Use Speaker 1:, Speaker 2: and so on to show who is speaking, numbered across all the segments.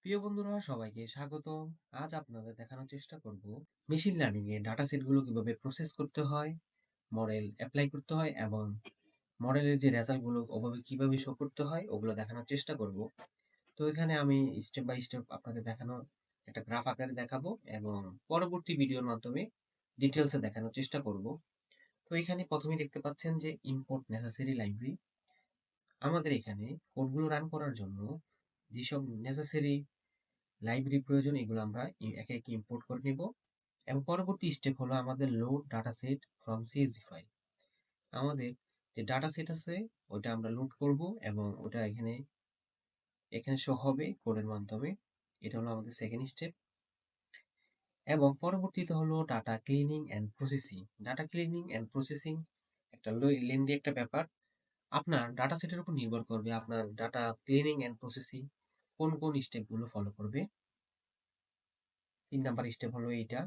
Speaker 1: প্রিয় বন্ধুরা, সবাইকে স্বাগতম। আজ আপনাদের দেখানোর চেষ্টা করব মেশিন লার্নিং এ ডাটা সেট গুলো কিভাবে প্রসেস করতে হয়, মডেল এপ্লাই করতে হয় এবং মডেলের যে রেজাল্ট গুলো ওভাবে কিভাবে শো করতে হয় ওগুলো দেখানোর চেষ্টা করব। তো এখানে আমি স্টেপ বাই স্টেপ আপনাদের দেখানোর একটা গ্রাফ আকারে দেখাবো এবং পরবর্তী ভিডিওর মাধ্যমে ডিটেলসে দেখানোর চেষ্টা করব। তো এখানে প্রথমেই দেখতে পাচ্ছেন যে ইম্পোর্ট নেসেসারি লাইব্রেরি। আমাদের এখানে কোডগুলো রান করার জন্য যেসব নেসেসারি লাইব্রেরি প্রয়োজন এগুলো আমরা একে একে ইম্পোর্ট করে নিব এবং পরবর্তী স্টেপ হলো আমাদের load data set from CSV file. আমাদের যে ডাটা সেট আছে ওটা আমরা লোড করব এবং ওটা এখানে এখানে শো হবে কোডের মাধ্যমে। এটা হলো আমাদের সেকেন্ড স্টেপ। এবং পরবর্তীতে হলো data cleaning and processing. Data cleaning and processing একটা লেন্দি একটা ব্যাপার। আপনার ডাটা সেটের উপর নির্ভর করবে আপনার ডাটা ক্লিনিং অ্যান্ড প্রসেসিং কোন কোন স্টেপগুলো ফলো করবে। 3 নাম্বার স্টেপ হলো এইটা।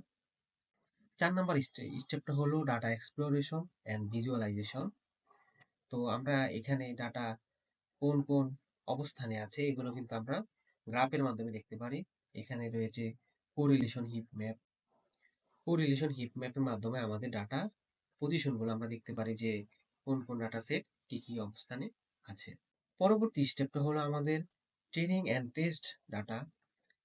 Speaker 1: 4 নাম্বার স্টেপটা হলো ডাটা এক্সপ্লোরেশন অ্যান্ড ভিজুয়ালাইজেশন। তো আমরা এখানে ডাটা কোন কোন অবস্থানে আছে এগুলো কিন্তু আমরা গ্রাফের মাধ্যমে দেখতে পারি। এখানে রয়েছে correlation heat map. Correlation heat ম্যাপের মাধ্যমে আমাদের ডাটা পজিশনগুলো আমরা দেখতে পারি যে কোন কোন ডাটা সেট কি কি অবস্থানে আছে। পরবর্তী স্টেপটা হলো আমাদের ট্রেনিং অ্যান্ড টেস্ট ডাটা।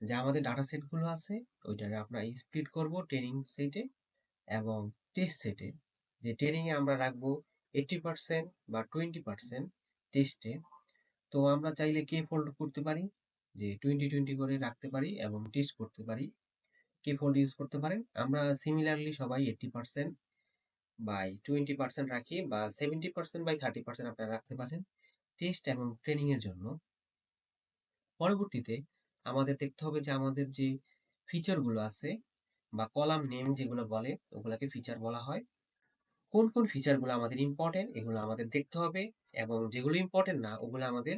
Speaker 1: যে আমাদের ডাটা সেটগুলো আছে ওইটারে আমরা স্প্লিট করব ট্রেনিং সেটে এবং টেস্ট সেটে। যে ট্রেনিংয়ে আমরা রাখবো 80% বা 20% টেস্টে। তো আমরা চাইলে কে ফোল্ড করতে পারি, যে 20-20 করে রাখতে পারি এবং টেস্ট করতে পারি। কে ফোল্ড ইউজ করতে পারেন। আমরা সিমিলারলি সবাই 80% বাই 20% রাখি বা 70% বাই 30% আপনারা রাখতে পারেন টেস্ট এবং ট্রেনিং এর জন্য। পরবর্তীতে আমাদের দেখতে হবে যে আমাদের যে ফিচারগুলো আছে বা কলাম নেম যেগুলো বলে ওগুলাকে ফিচার বলা হয়। কোন কোন ফিচারগুলো আমাদের ইম্পর্টেন্ট এগুলো আমাদের দেখতে হবে এবং যেগুলো ইম্পর্টেন্ট না ওগুলো আমাদের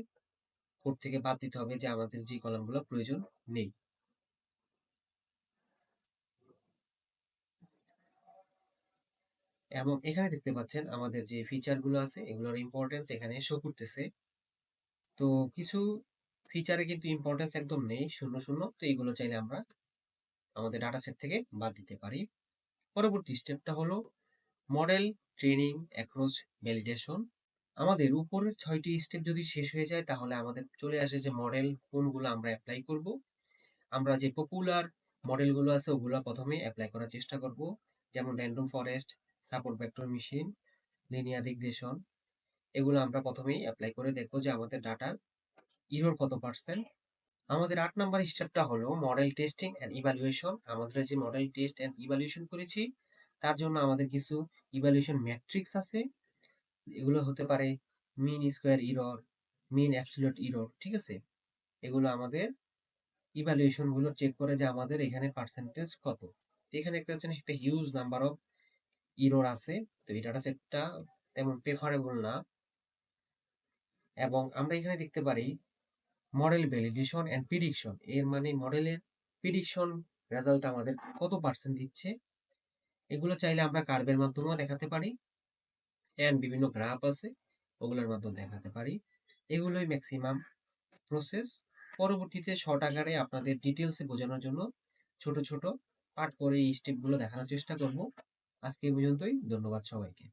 Speaker 1: কোড থেকে বাদ দিতে হবে, যে আমাদের যে কলামগুলো প্রয়োজন নেই। এবং এখানে দেখতে পাচ্ছেন আমাদের যে ফিচারগুলো আছে এগুলোর ইম্পর্টেন্স এখানে শো করতেছে। তো কিছু ফিচারে কিন্তু ইম্পর্টেন্স একদম নেই, শূন্য শূন্য। তো এইগুলো চাইলে আমরা আমাদের ডাটা সেট থেকে বাদ দিতে পারি। পরবর্তী স্টেপটা হলো মডেল ট্রেনিং অ্যাক্রস ভ্যালিডেশন। আমাদের উপরের 6টি স্টেপ যদি শেষ হয়ে যায় তাহলে আমাদের চলে আসে যে মডেল কোনগুলো আমরা অ্যাপ্লাই করব। আমরা যে পপুলার মডেলগুলো আছে ওগুলো প্রথমে অ্যাপ্লাই করার চেষ্টা করব, যেমন random forest, support vector machine, linear regression. এগুলো আমরা প্রথমেই অ্যাপ্লাই করে দেখবো যে আমাদের ডাটার ইরর কত পার্সেন্ট। আমাদের 8 নাম্বার স্টেপটা হলো মডেল টেস্টিং অ্যান্ড ইভালুয়েশন। আমাদের যে মডেল টেস্ট অ্যান্ড ইভালুয়েশন করেছি তার জন্য আমাদের কিছু ইভালুয়েশন ম্যাট্রিক্স আছে। এগুলো হতে পারে mean square error, mean absolute error, ঠিক আছে। এগুলো আমাদের ইভালুয়েশন গুলো চেক করে যে আমাদের এখানে পার্সেন্টেজ কত। তো এখানে একটা হচ্ছে একটা হিউজ নাম্বার অফ ইরর আছে। তো এই ডাটা সেটটা তেমন প্রেফারেবল না। এবং আমরা এখানে দেখতে পারি মডেল ভ্যালিডেশন অ্যান্ড প্রিডিকশন, এর মানে মডেলের প্রিডিকশন রেজাল্ট আমাদের কত পার্সেন্ট দিচ্ছে। এগুলো চাইলে আমরা কার্ভের মাধ্যমেও দেখাতে পারি অ্যান্ড বিভিন্ন গ্রাফ আছে ওগুলোর মাধ্যমে দেখাতে পারি। এগুলোই ম্যাক্সিমাম প্রসেস। পরবর্তীতে শর্ট আকারে আপনাদের ডিটেলসে বোঝানোর জন্য ছোট ছোট পাঠ করে এই স্টেপগুলো দেখানোর চেষ্টা করব। আজকে এই পর্যন্তই। ধন্যবাদ সবাইকে।